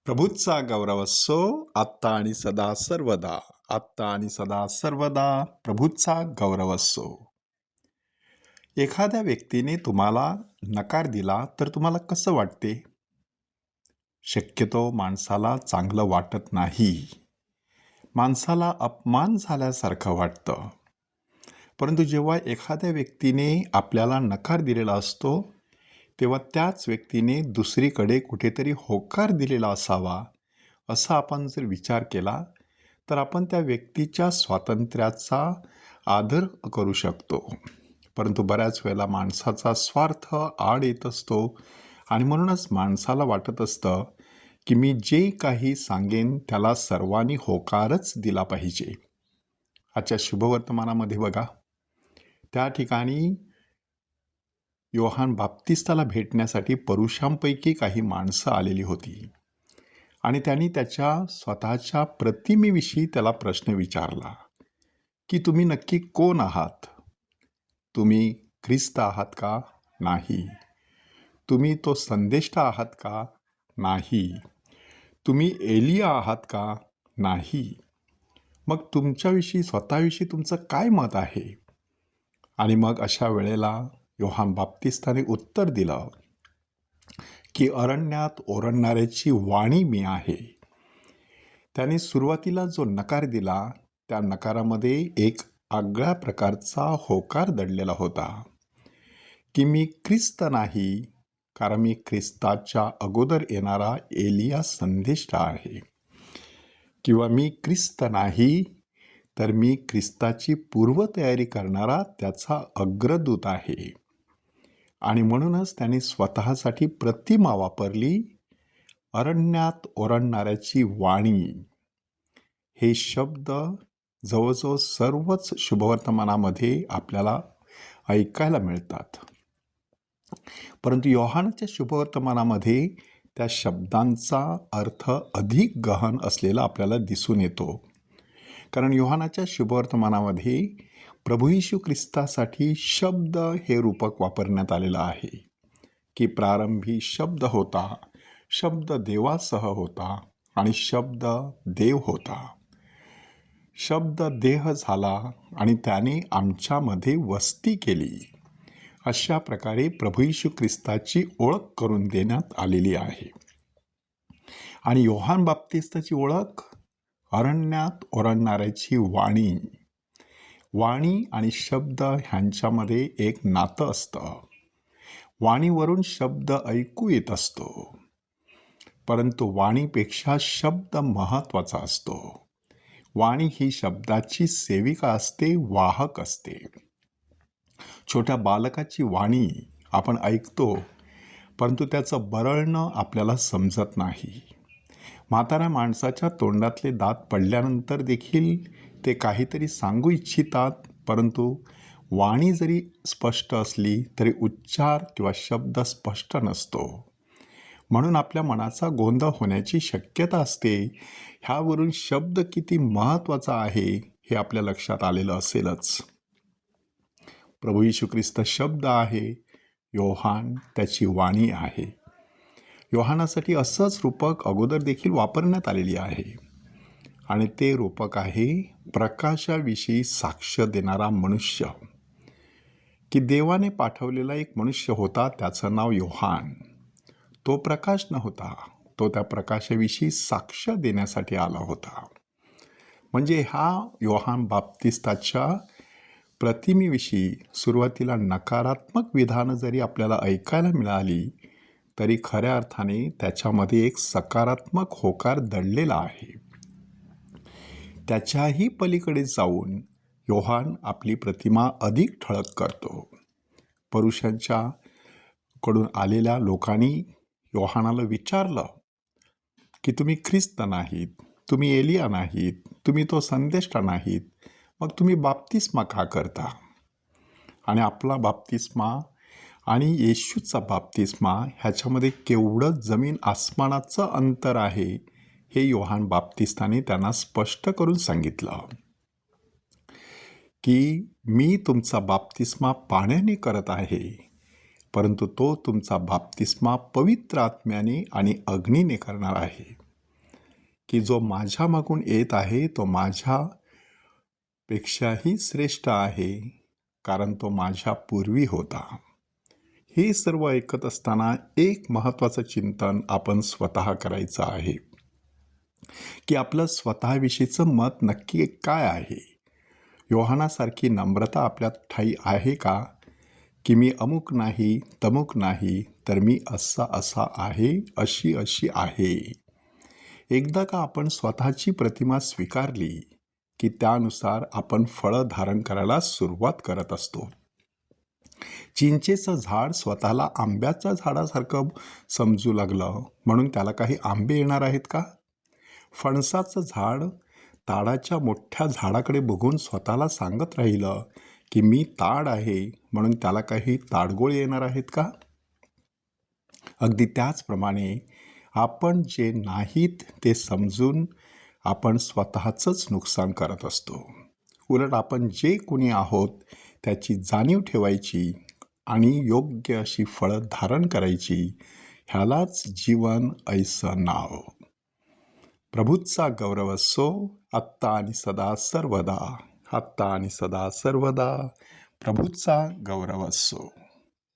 प्रभूचा गौरव असो आत्ता आणि सदा सर्वदा. आत्ता आणि सदा सर्वदा प्रभूचा गौरव असो. एखाद्या व्यक्तीने तुम्हाला नकार दिला तर तुम्हाला कसं वाटते? शक्यतो माणसाला चांगलं वाटत नाही. माणसाला अपमान झाल्यासारखं वाटतं. परंतु जेव्हा एखाद्या व्यक्तीने आपल्याला नकार दिलेला असतो तेव्हा त्याच व्यक्तीने दुसरीकडे कुठेतरी होकार दिलेला असावा असा आपण जर विचार केला तर आपण त्या व्यक्तीच्या स्वातंत्र्याचा आदर करू शकतो. परंतु बऱ्याच वेळेला माणसाचा स्वार्थ आड येत असतो आणि म्हणूनच माणसाला वाटत असतं की मी जे काही सांगेन त्याला सर्वांनी होकारच दिला पाहिजे. आजच्या शुभवर्तमानामध्ये बघा, त्या ठिकाणी योहान बाप्तिस्ताला भेटण्यासाठी परुषांपैकी काही माणसं आलेली होती आणि त्यांनी त्याच्या स्वतःच्या प्रतिमेविषयी त्याला प्रश्न विचारला की तुम्ही नक्की कोण आहात? तुम्ही ख्रिस्त आहात का? नाही. तुम्ही तो संदेष्टा आहात का? नाही. तुम्ही एलिया आहात का? नाही. मग तुमच्याविषयी स्वतःविषयी तुमचं काय मत आहे? आणि मग अशा वेळेला योहान बाप्तिस्ताने उत्तर दिलं की अरण्यात ओरडणाऱ्याची वाणी मी आहे. त्याने सुरुवातीला जो नकार दिला त्या नकारामध्ये एक आगळ्या प्रकारचा होकार दडलेला होता की मी ख्रिस्त नाही, कारण मी ख्रिस्ताच्या अगोदर येणारा एलिया संदेष्टा आहे. किंवा मी ख्रिस्त नाही तर मी ख्रिस्ताची पूर्वतयारी करणारा त्याचा अग्रदूत आहे. आणि म्हणूनच त्याने स्वतःसाठी प्रतिमा वापरली, अरण्यात ओरडणाऱ्याची वाणी. हे शब्द जवळजवळ सर्वच शुभवर्तमानामध्ये आपल्याला ऐकायला मिळतात. परंतु योहानाच्या शुभवर्तमानामध्ये त्या शब्दांचा अर्थ अधिक गहन असलेला आपल्याला दिसून येतो. कारण योहानाच्या शुभवर्तमानामध्ये प्रभू येशू ख्रिस्तासाठी शब्द हे रूपक वापरण्यात आलेलं आहे की प्रारंभी शब्द होता, शब्द देवासह होता आणि शब्द देव होता. शब्द देह झाला आणि त्याने आमच्यामध्ये वस्ती केली. अशा प्रकारे प्रभू येशू ख्रिस्ताची ओळख करून देण्यात आलेली आहे. आणि योहान बाप्तिस्ताची ओळख अरण्यात ओरडणाऱ्याची वाणी. वाणी आणि शब्द ह्यांच्यामध्ये एक नातं असतं. वाणीवरून शब्द ऐकू येत असतो, परंतु वाणीपेक्षा शब्द महत्त्वाचा असतो. वाणी ही शब्दाची सेविका असते, वाहक असते. छोट्या बालकाची वाणी आपण ऐकतो, परंतु त्याचं बरळणं आपल्याला समजत नाही. म्हाताऱ्या माणसाच्या तोंडातले दात पडल्यानंतर देखील ते काहीतरी सांगू इच्छितात, परंतु वाणी जरी स्पष्ट असली तरी उच्चार किंवा शब्द स्पष्ट नसतो. म्हणून आपल्या मनाचा गोंधळ होण्याची शक्यता असते. ह्यावरून शब्द किती महत्त्वाचा आहे हे आपल्या लक्षात आलेलं असेलच. प्रभू येशू ख्रिस्त शब्द आहे, योहान त्याची वाणी आहे. योहानासाठी असंच रूपक अगोदर देखील वापरण्यात आलेली आहे आणि ते रूपक आहे प्रकाशाविषयी साक्ष देणारा मनुष्य. की देवाने पाठवलेला एक मनुष्य होता, त्याचं नाव योहान. तो प्रकाश नव्हता, तो त्या प्रकाशाविषयी साक्ष देण्यासाठी आला होता. म्हणजे हा योहान बाप्तिस्ताच्या प्रतिमेविषयी सुरुवातीला नकारात्मक विधानं जरी आपल्याला ऐकायला मिळाली तरी खऱ्या अर्थाने त्याच्यामध्ये एक सकारात्मक होकार दडलेला आहे. त्याच्याही पलीकडे जाऊन योहान आपली प्रतिमा अधिक ठळक करतो. परुषांच्या कडून आलेल्या लोकांनी योहानाला विचारलं की तुम्ही ख्रिस्त नाहीत, तुम्ही एलिया नाहीत, तुम्ही तो संदेष्टा नाहीत, मग तुम्ही बाप्तिस्मा का करता? आणि आपला बाप्तिस्मा आणि येशूचा बाप्तिस्मा ह्याच्यामध्ये केवढं जमीन आसमानाचं अंतर आहे हे योहान बाप्तिस्ताने त्यांना स्पष्ट करून सांगितलं की मी तुमचा बाप्तिस्मा पाण्याने करत आहे, परंतु तो तुमचा बाप्तिस्मा पवित्र आत्म्याने आणि अग्नीने करणार आहे. की जो माझ्या मागून येत आहे तो माझ्यापेक्षाही श्रेष्ठ आहे, कारण तो माझ्या पूर्वी होता. हे सर्व ऐकत असताना एक महत्त्वाचं चिंतन आपण स्वतः करायचं आहे की आपलं स्वतःविषयीचं मत नक्की काय आहे. योहानासारखी नम्रता आपल्यात ठायी आहे का, की मी अमुक नाही तमुक नाही, तर मी असा आहे, अशी आहे. एकदा का आपण स्वतःची प्रतिमा स्वीकारली की त्यानुसार आपण फळं धारण करायला सुरुवात करत असतो. चिंचेचं झाड स्वतःला आंब्याच्या झाडासारखं समजू लागलं म्हणून त्याला काही आंबे येणार आहेत का? फणसाचं झाड ताडाच्या मोठ्या झाडाकडे बघून स्वतःला सांगत राहिलं की मी ताड आहे म्हणून त्याला काही ताडगोळ येणार आहेत का? अगदी त्याचप्रमाणे आपण जे नाहीत ते समजून आपण स्वतःचंच नुकसान करत असतो. उलट आपण जे कोणी आहोत त्याची जाणीव ठेवायची आणि योग्य अशी फळं धारण करायची. ह्यालाच जीवन ऐसं नाव. प्रभूचा गौरव असो, आत्ता आणि सदा सर्वदा. आत्ता आणि सदा सर्वदा प्रभूचा गौरव असो.